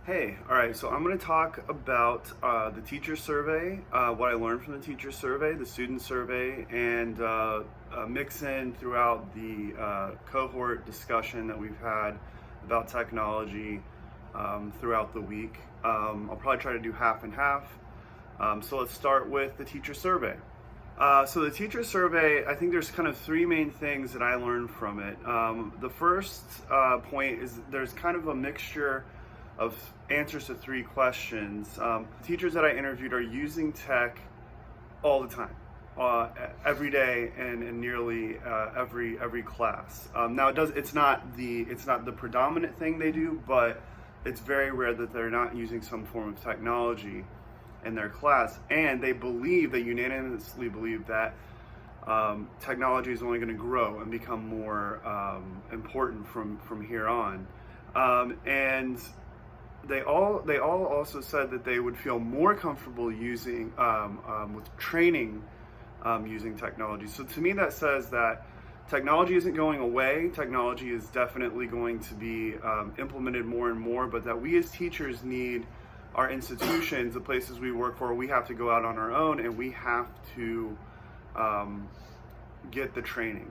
Hey, all right, so I'm going to talk about the teacher survey, what I learned from the teacher survey, the student survey, and mix in throughout the cohort discussion that we've had about technology throughout the week. I'll probably try to do half and half. So let's start with the teacher survey. So the teacher survey, I think there's kind of three main things that I learned from it. The first point is there's kind of a mixture of answers to three questions. Teachers that I interviewed are using tech all the time, every day, and nearly every class. Now it's not the predominant thing they do, but it's very rare that they're not using some form of technology in their class, and they unanimously believe that technology is only going to grow and become more important from here on. And they all also said that they would feel more comfortable using with training using technology. So to me, that says that technology isn't going away. Technology is definitely going to be implemented more and more, but that we as teachers need our institutions, the places we work for, we have to go out on our own and we have to get the training.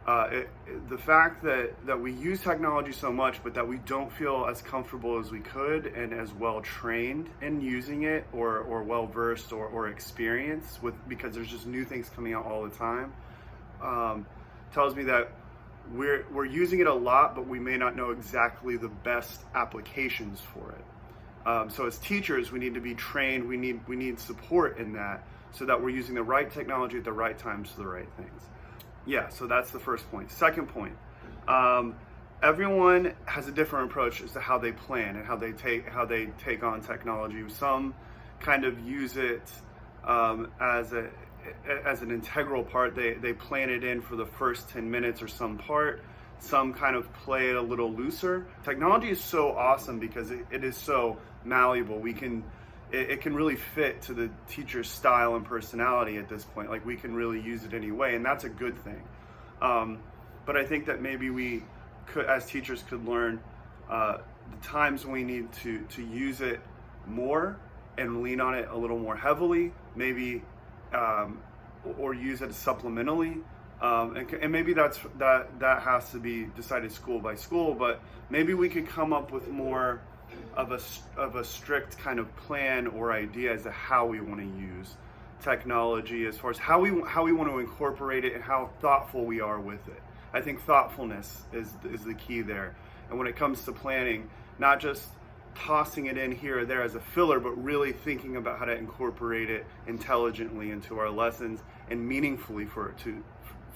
The fact that we use technology so much, but that we don't feel as comfortable as we could and as well trained in using it or well versed or experienced with, because there's just new things coming out all the time, tells me that we're using it a lot, but we may not know exactly the best applications for it. So as teachers, we need to be trained. We need support in that, so that we're using the right technology at the right times for the right things. Yeah, so that's the first point. Second point, everyone has a different approach as to how they plan and how they take on technology. Some kind of use it as an integral part. They plan it in for the first 10 minutes or some part. Some kind of play it a little looser. Technology is so awesome because it is so malleable. It can really fit to the teacher's style and personality at this point. Like, we can really use it anyway, and that's a good thing. But I think that maybe we could, as teachers, could learn the times when we need to use it more and lean on it a little more heavily, maybe, or use it supplementally. And maybe that has to be decided school by school, but maybe we could come up with more of a strict kind of plan or idea as to how we want to use technology, as far as how we want to incorporate it and how thoughtful we are with it. I think thoughtfulness is the key there. And when it comes to planning, not just tossing it in here or there as a filler, but really thinking about how to incorporate it intelligently into our lessons and meaningfully for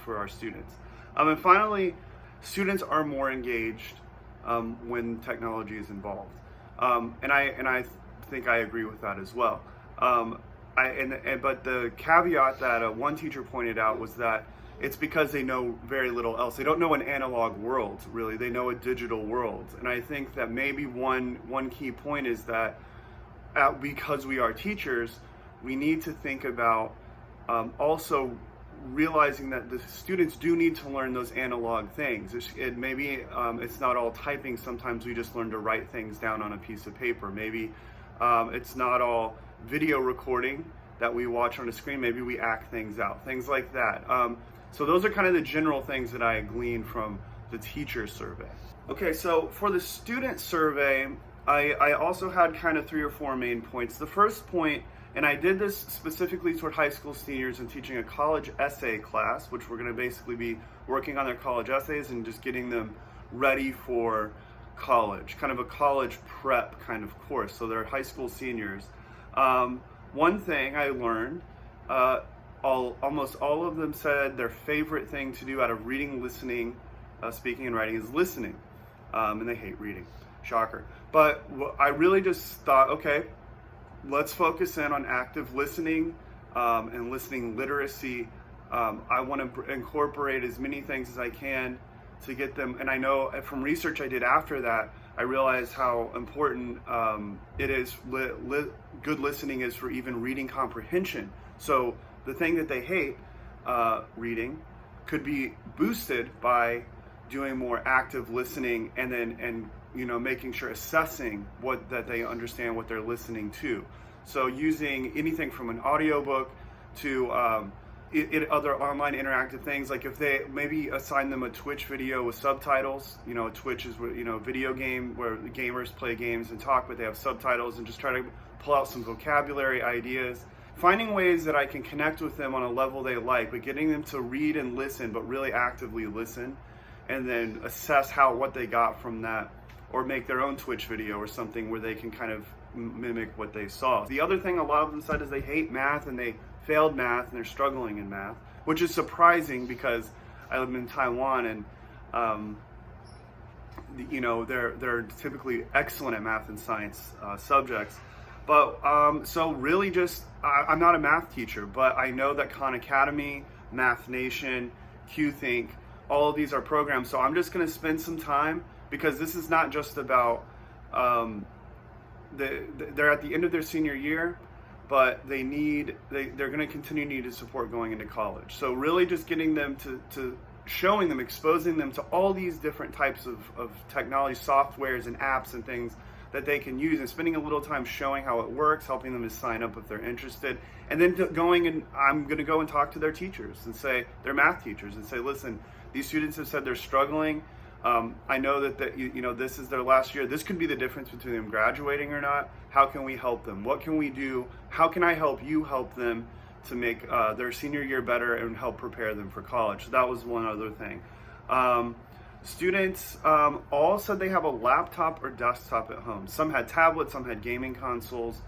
our students. And finally, students are more engaged when technology is involved. And I think I agree with that as well. But the caveat that one teacher pointed out was that it's because they know very little else. They don't know an analog world, really. They know a digital world. And I think that maybe one key point is that because we are teachers, we need to think about also realizing that the students do need to learn those analog things. Maybe it's not all typing. Sometimes we just learn to write things down on a piece of paper. Maybe it's not all video recording that we watch on a screen. Maybe we act things out, things like that. So those are kind of the general things that I gleaned from the teacher survey. Okay, so for the student survey, I also had kind of 3 or 4 main points. The first point, and I did this specifically toward high school seniors and teaching a college essay class, which we're going to basically be working on their college essays and just getting them ready for college, kind of a college prep kind of course. So they're high school seniors. One thing I learned, almost all of them said their favorite thing to do out of reading, listening, speaking, and writing is listening. And they hate reading. Shocker. But I really just thought, okay, let's focus in on active listening and listening literacy. I want to incorporate as many things as I can to get them. And I know from research I did after that, I realized how important it is. Good listening is for even reading comprehension. So the thing that they hate, reading, could be boosted by doing more active listening, and making sure assessing that they understand what they're listening to. So using anything from an audiobook to other online interactive things, like if they maybe assign them a Twitch video with subtitles. Twitch is a video game where the gamers play games and talk, but they have subtitles, and just try to pull out some vocabulary ideas. Finding ways that I can connect with them on a level they like, but getting them to read and listen, but really actively listen, and then assess what they got from that, or make their own Twitch video or something where they can kind of mimic what they saw. The other thing a lot of them said is they hate math, and they failed math, and they're struggling in math, which is surprising because I live in Taiwan, and they're typically excellent at math and science subjects. But so really just, I'm not a math teacher, but I know that Khan Academy, Math Nation, QThink, all of these are programs. So I'm just going to spend some time, because this is not just about, they're at the end of their senior year, but they're going to continue to need support going into college. So really just getting them to showing them, exposing them to all these different types of technology, softwares and apps and things that they can use, and spending a little time showing how it works, helping them to sign up if they're interested, and then I'm going to go and talk to their teachers and say, their math teachers, and say, listen, these students have said they're struggling. I know that this is their last year. This could be the difference between them graduating or not. How can we help them? What can we do? How can I help you help them to make their senior year better and help prepare them for college? So that was one other thing. Students all said they have a laptop or desktop at home. Some had tablets, some had gaming consoles.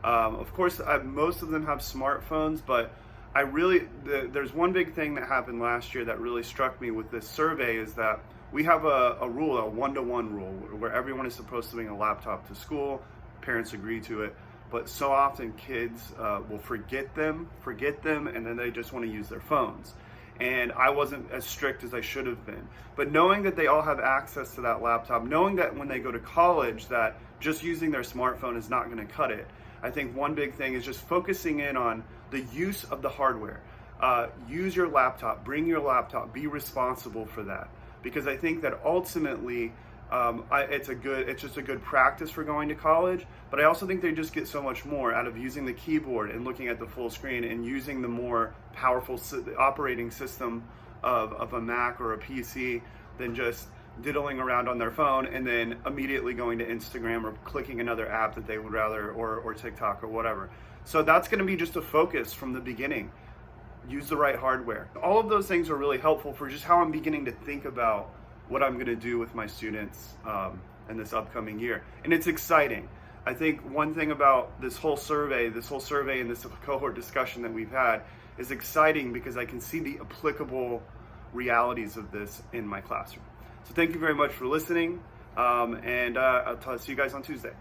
Of course, most of them have smartphones, but there's one big thing that happened last year that really struck me with this survey, is that we have a rule, a 1-to-1 rule, where everyone is supposed to bring a laptop to school. Parents agree to it, but so often kids will forget them, and then they just want to use their phones. And I wasn't as strict as I should have been. But knowing that they all have access to that laptop, knowing that when they go to college that just using their smartphone is not going to cut it, I think one big thing is just focusing in on the use of the hardware. Use your laptop, bring your laptop, be responsible for that. Because I think that ultimately it's just a good practice for going to college, but I also think they just get so much more out of using the keyboard and looking at the full screen and using the more powerful operating system of a Mac or a PC than just diddling around on their phone and then immediately going to Instagram or clicking another app that they would rather, or TikTok or whatever. So that's going to be just a focus from the beginning. Use the right hardware. All of those things are really helpful for just how I'm beginning to think about what I'm going to do with my students in this upcoming year. And it's exciting. I think one thing about this whole survey and this cohort discussion that we've had is exciting because I can see the applicable realities of this in my classroom. So thank you very much for listening, and I'll see you guys on Tuesday.